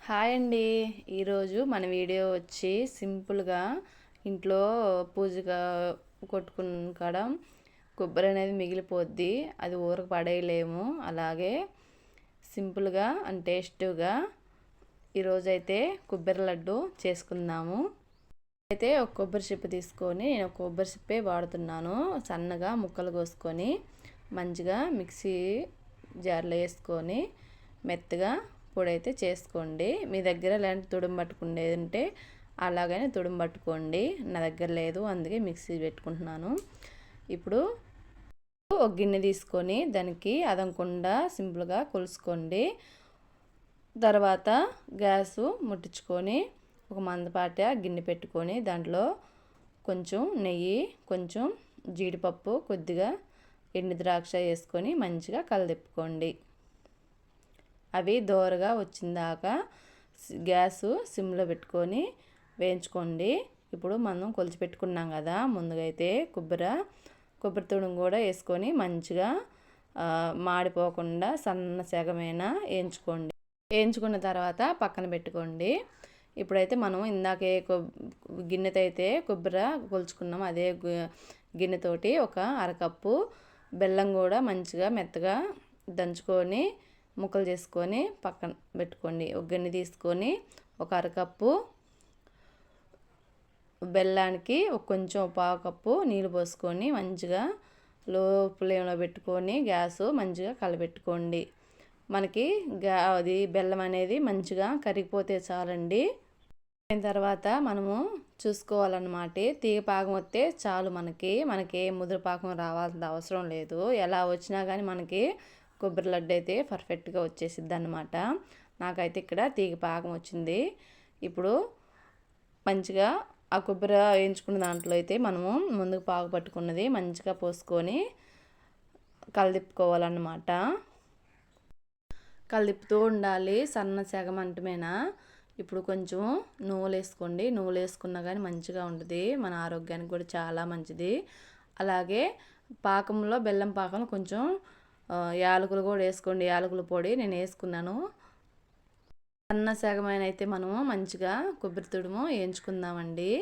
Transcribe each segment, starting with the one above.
Hi అండి. ఈరోజు మన వీడియో వచ్చి సింపుల్గా ఇంట్లో పూజగా కొట్టుకున్న కొబ్బరి అనేది మిగిలిపోద్ది, అది ఊరకు పడేయలేము. అలాగే సింపుల్గా అండ్ టేస్టీగా ఈరోజైతే కొబ్బరి లడ్డు చేసుకుందాము. అయితే ఒక కొబ్బరి చిప్ప తీసుకొని, నేను ఒక కొబ్బరి చిప్పే వాడుతున్నాను. సన్నగా ముక్కలు కోసుకొని మంచిగా మిక్సీ జార్లో వేసుకొని మెత్తగా పొడి అయితే చేసుకోండి. మీ దగ్గర ఇలాంటి తుడుము పట్టుకునేది ఉంటే అలాగనే తుడుము పట్టుకోండి. నా దగ్గర లేదు, అందుకే మిక్సీ పెట్టుకుంటున్నాను. ఇప్పుడు ఒక గిన్నె తీసుకొని దానికి అదనకుండా సింపుల్గా కొలుసుకోండి. తర్వాత గ్యాసు ముట్టించుకొని ఒక మందపాటి గిన్నె పెట్టుకొని దాంట్లో కొంచెం నెయ్యి, కొంచెం జీడిపప్పు, కొద్దిగా ఎండు ద్రాక్ష వేసుకొని మంచిగా కలదిప్పుకోండి. అవి దోరగా వచ్చిందాకా గ్యాసు సిమ్లో పెట్టుకొని వేయించుకోండి. ఇప్పుడు మనం కొలిచి పెట్టుకున్నాం కదా, ముందుగా అయితే కొబ్బరి తుడుము కూడా వేసుకొని మంచిగా మాడిపోకుండా సన్న సెగమైన వేయించుకోండి. వేయించుకున్న తర్వాత పక్కన పెట్టుకోండి. ఇప్పుడైతే మనం ఇందాకే గిన్నెతో అయితే కొబ్బరి కొలుచుకున్నాం, అదే గిన్నెతోటి ఒక అరకప్పు బెల్లం కూడా మంచిగా మెత్తగా దంచుకొని ముక్కలు చేసుకొని పక్కన పెట్టుకోండి. ఒక గిన్నె తీసుకొని ఒక అరకప్పు బెల్లానికి కొంచెం పావు కప్పు నీళ్ళు పోసుకొని మంచిగా లో ఫ్లేమ్లో పెట్టుకొని గ్యాసు మంచిగా కలబెట్టుకోండి. మనకి అది బెల్లం అనేది మంచిగా కరిగిపోతే చాలండి. అయిన తర్వాత మనము చూసుకోవాలన్నమాట. తీగ పాకం వస్తే చాలు, మనకి ముదురు పాకం రావాల్సిన అవసరం లేదు. ఎలా వచ్చినా కానీ మనకి కొబ్బరి లడ్డు అయితే పర్ఫెక్ట్గా వచ్చేసిద్ది అన్నమాట. నాకైతే ఇక్కడ తీగ పాకం వచ్చింది. ఇప్పుడు మంచిగా ఆ కొబ్బరి వేయించుకున్న దాంట్లో అయితే మనము ముందుకు పాకు పట్టుకున్నది మంచిగా పోసుకొని కలదిప్పుకోవాలన్నమాట. కలదిప్పుతూ ఉండాలి సన్న సెగమంటమేన. ఇప్పుడు కొంచెం నువ్వులు వేసుకోండి. నువ్వులు వేసుకున్నా కానీ మంచిగా ఉంటుంది, మన ఆరోగ్యానికి కూడా చాలా మంచిది. అలాగే పాకంలో బెల్లం పాకంలో కొంచెం యాలకులు కూడా వేసుకోండి. యాలకుల పొడి నేను వేసుకున్నాను. సన్న సెగమైన అయితే మనము మంచిగా కొబ్బరి తుడుము వేయించుకుందామండి.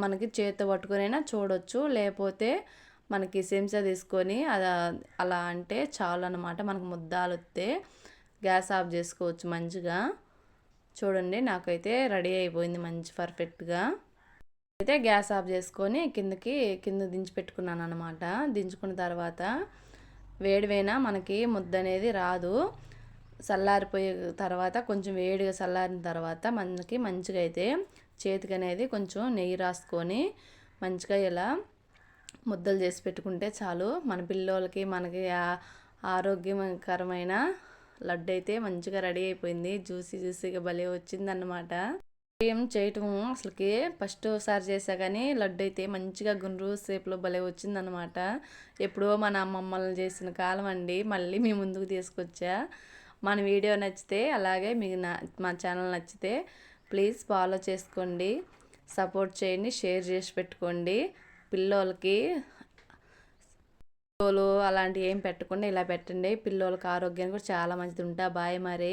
మనకి చేతితో పట్టుకొనైనా చూడవచ్చు, లేకపోతే మనకి చెంచా తీసుకొని అలా అంటే చాలు అన్నమాట. మనకు ముద్దాలు వస్తే గ్యాస్ ఆఫ్ చేసుకోవచ్చు మంచిగా. చూడండి, నాకైతే రెడీ అయిపోయింది మంచి పర్ఫెక్ట్గా. అయితే గ్యాస్ ఆఫ్ చేసుకొని కింద దించి పెట్టుకున్నాను అనమాట. దించుకున్న తర్వాత వేడివైనా మనకి ముద్ద అనేది రాదు. చల్లారిపోయే తర్వాత కొంచెం వేడిగా చల్లారిన తర్వాత మనకి మంచిగా అయితే చేతికి అనేది కొంచెం నెయ్యి రాసుకొని మంచిగా ఇలా ముద్దలు చేసి పెట్టుకుంటే చాలు. మన పిల్లలకి మనకి ఆరోగ్యకరమైన లడ్డు అయితే మంచిగా రెడీ అయిపోయింది. జ్యూసీగా భలే వచ్చిందన్నమాట. ఏం చేయటం అసలుకి ఫస్ట్ సారి చేసా కానీ లడ్డు అయితే మంచిగా గుండ్రు షేప్లో భలే వచ్చిందనమాట. ఎప్పుడో మన అమ్మమ్మలు చేసిన కాలం అండి, మళ్ళీ మీ ముందుకు తీసుకొచ్చా. మన వీడియో నచ్చితే అలాగే మీకు మా ఛానల్ నచ్చితే ప్లీజ్ ఫాలో చేసుకోండి, సపోర్ట్ చేయండి, షేర్ చేసి పెట్టుకోండి. పిల్లోలకి అలాంటివి ఏం పెట్టకుండా ఇలా పెట్టండి. పిల్లోలకి ఆరోగ్యానికి కూడా చాలా మంచిది. బాయ్ మరి.